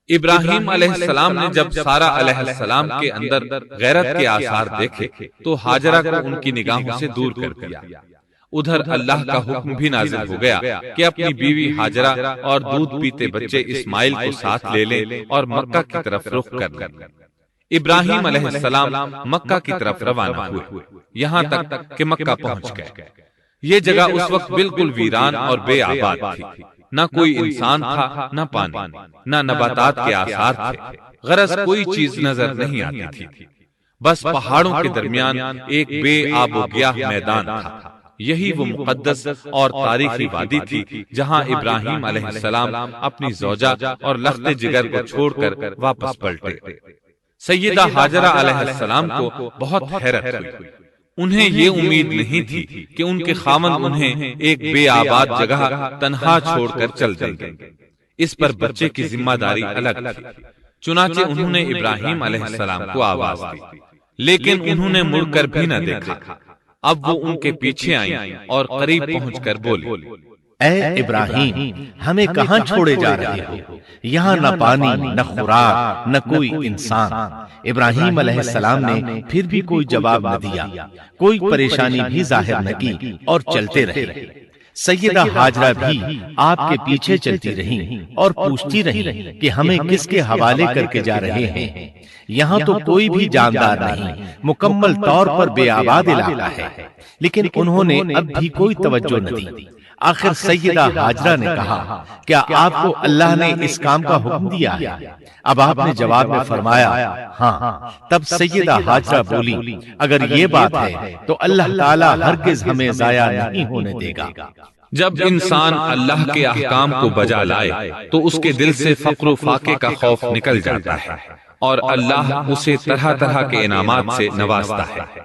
ابراہیم علیہ السلام نے جب سارہ علیہ السلام کے اندر غیرت کے آثار دیکھے تو ہاجرہ کو ان کی نگاہوں سے دور کر دیا۔ ادھر اللہ کا حکم بھی نازل ہو گیا کہ اپنی بیوی ہاجرہ اور دودھ پیتے بچے اسماعیل کو ساتھ لے لیں اور مکہ کی طرف رخ کر لیں۔ ابراہیم علیہ السلام مکہ کی طرف روانہ ہوئے، یہاں تک کہ مکہ پہنچ گئے۔ یہ جگہ اس وقت بالکل ویران اور بے آباد تھی، نہ کوئی انسان تھا، نہ پانی، نہ نباتات کے آثار تھے، غرض کوئی چیز نظر نہیں آتی تھی، بس پہاڑوں کے درمیان ایک بے آب و گیاہ میدان تھا۔ یہی وہ مقدس اور تاریخی وادی تھی جہاں ابراہیم علیہ السلام اپنی زوجہ اور لخت جگر کو چھوڑ کر واپس پلٹے۔ سیدہ ہاجرہ علیہ السلام کو بہت حیرت ہوئی، انہیں یہ امید نہیں تھی کہ ان کے خاوند انہیں ایک بے آباد جگہ تنہا چھوڑ کر چل دیں گے۔ اس پر بچے کی ذمہ داری الگ تھی، چنانچہ انہوں نے ابراہیم علیہ السلام کو آواز دی، لیکن انہوں نے مڑ کر بھی نہ دیکھا۔ اب وہ ان کے پیچھے آئیں اور قریب پہنچ کر بولی، اے ابراہیم، ہمیں کہاں چھوڑے جا رہے ہو؟ یہاں نہ پانی، نہ خوراک، نہ کوئی انسان۔ ابراہیم علیہ السلام نے پھر بھی کوئی جواب نہ دیا، کوئی پریشانی بھی ظاہر نہ کی اور چلتے رہے۔ سیدہ ہاجرہ بھی آپ کے پیچھے چلتی رہیں اور پوچھتی رہیں کہ ہمیں کس کے حوالے کر کے جا رہے ہیں؟ یہاں تو کوئی بھی جاندار نہیں، مکمل طور پر بے آباد علاقہ ہے۔ لیکن انہوں نے اب بھی کوئی توجہ نہ دی۔ آخر سیدہ ہاجرہ نے کہا، کیا آپ کو اللہ نے اس کام کا حکم دیا ہے؟ اب آپ نے جواب میں فرمایا، ہاں۔ تب سیدہ ہاجرہ بولی، اگر یہ بات ہے تو اللہ تعالی ہرگز ہمیں ضائع نہیں ہونے دے گا۔ جب انسان اللہ کے احکام کو بجا لائے تو اس کے دل سے فقر و فاقے کا خوف نکل جاتا ہے اور اللہ اسے طرح طرح کے انعامات سے نوازتا ہے۔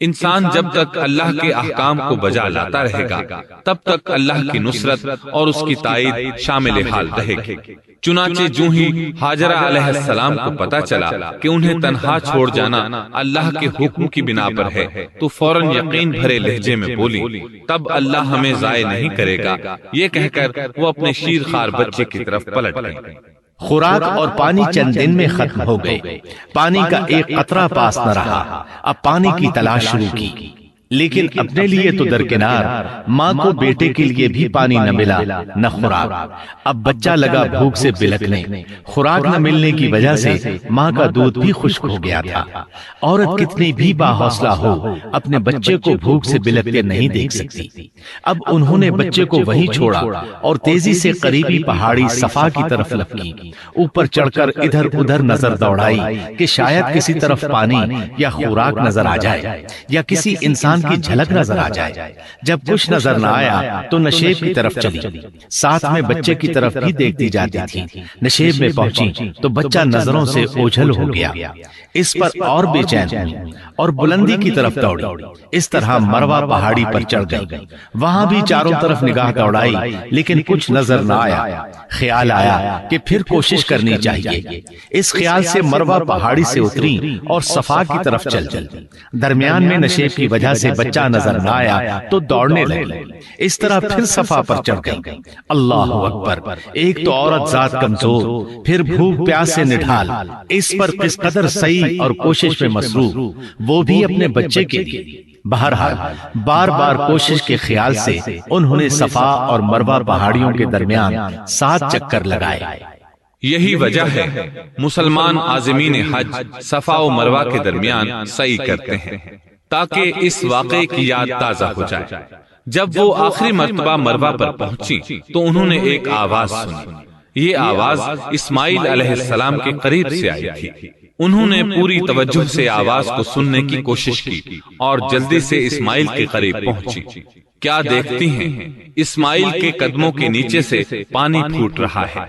انسان جب تک اللہ کے احکام کو بجا لاتا رہے گا تب تک اللہ کی نصرت اور اس کی تائید شامل حال رہے گی۔ چنانچہ جو ہی ہاجرہ علیہ السلام کو پتا چلا کہ انہیں تنہا چھوڑ جانا اللہ کے حکم کی بنا پر ہے تو فوراً یقین بھرے لہجے میں بولی، تب اللہ ہمیں ضائع نہیں کرے گا، یہ کہہ کر وہ اپنے شیرخوار بچے کی طرف پلٹ گئی۔ خوراک اور پانی چند دن میں ختم ہو گئے، پانی کا ایک قطرہ پاس نہ رہا۔ اب پانی کی تلاش شروع کی، لیکن اپنے لیے تو درکنار، ماں کو بیٹے کے لیے بھی پانی نہ ملا نہ خوراک۔ اب بچہ لگا بھوک سے بلکنے، خوراک نہ ملنے کی وجہ سے ماں کا دودھ بھی خشک ہو گیا تھا۔ عورت کتنی بھی باحوصلہ ہو اپنے بچے کو بھوک سے بلکتے نہیں دیکھ سکتی۔ اب انہوں نے بچے کو وہیں چھوڑا اور تیزی سے قریبی پہاڑی صفا کی طرف لپکی، اوپر چڑھ کر ادھر ادھر نظر دوڑائی کہ شاید کسی طرف پانی یا خوراک نظر آ جائے یا کسی انسان کی جھلک نظر آ جائے۔ جب کچھ نظر نہ آیا تو نشیب کی طرف چلی، ساتھ میں بچے کی طرف بھی دیکھتی جاتی تھی۔ نشیب میں پہنچی تو بچہ نظروں سے اوجھل ہو گیا۔ اس پر اور بے چین ہوئی اور بلندی کی طرف دوڑی۔ اس طرح مروہ پہاڑی پر چڑھ گئی، وہاں بھی چاروں طرف نگاہ دوڑائی لیکن کچھ نظر نہ آیا۔ خیال آیا کہ پھر کوشش کرنی چاہیے۔ اس خیال سے مروہ پہاڑی سے اتری اور صفا کی طرف چل دی۔ درمیان میں نشیب کی وجہ سے بچہ نظر نہ آیا تو دوڑنے لگی۔ اس طرح پھر صفا پر چڑھ گئی۔ اللہ اکبر! ایک تو عورت ذات کمزور، پھر بھوک پیاس سے نڈھال، اس پر کس قدر سعی اور کوشش میں مصروف، وہ بھی اپنے بچے کے لیے۔ بہرحال بار بار کوشش کے خیال سے انہوں نے صفا اور مروہ پہاڑیوں کے درمیان 7 چکر لگائے۔ یہی وجہ ہے مسلمان عازمین حج صفا و مروہ کے درمیان سعی کرتے ہیں تاکہ اس واقعے کی یاد تازہ ہو جائے۔ جب وہ آخری مرتبہ مروہ پر پہنچی تو انہوں نے ایک آواز سنی۔ یہ آواز اسماعیل علیہ السلام کے قریب سے آئی تھی۔ انہوں نے پوری توجہ سے آواز کو سننے کی کوشش کی اور جلدی سے اسماعیل کے قریب پہنچی۔ کیا دیکھتی ہیں، اسماعیل کے قدموں کے نیچے سے پانی پھوٹ رہا ہے،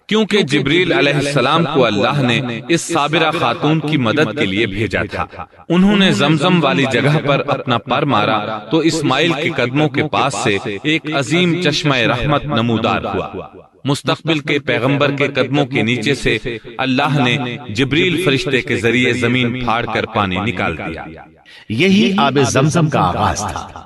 کیونکہ جبریل علیہ السلام کو اللہ نے اس صابرہ خاتون کی مدد کے لیے بھیجا تھا۔ انہوں نے زمزم والی جگہ پر اپنا پر مارا تو اسماعیل کے قدموں کے پاس سے ایک عظیم چشمہ رحمت نمودار ہوا۔ مستقبل کے پیغمبر کے قدموں کے نیچے سے اللہ نے جبریل فرشتے کے ذریعے زمین پھاڑ کر پانی نکال دیا۔ یہی آب زمزم کا آغاز تھا۔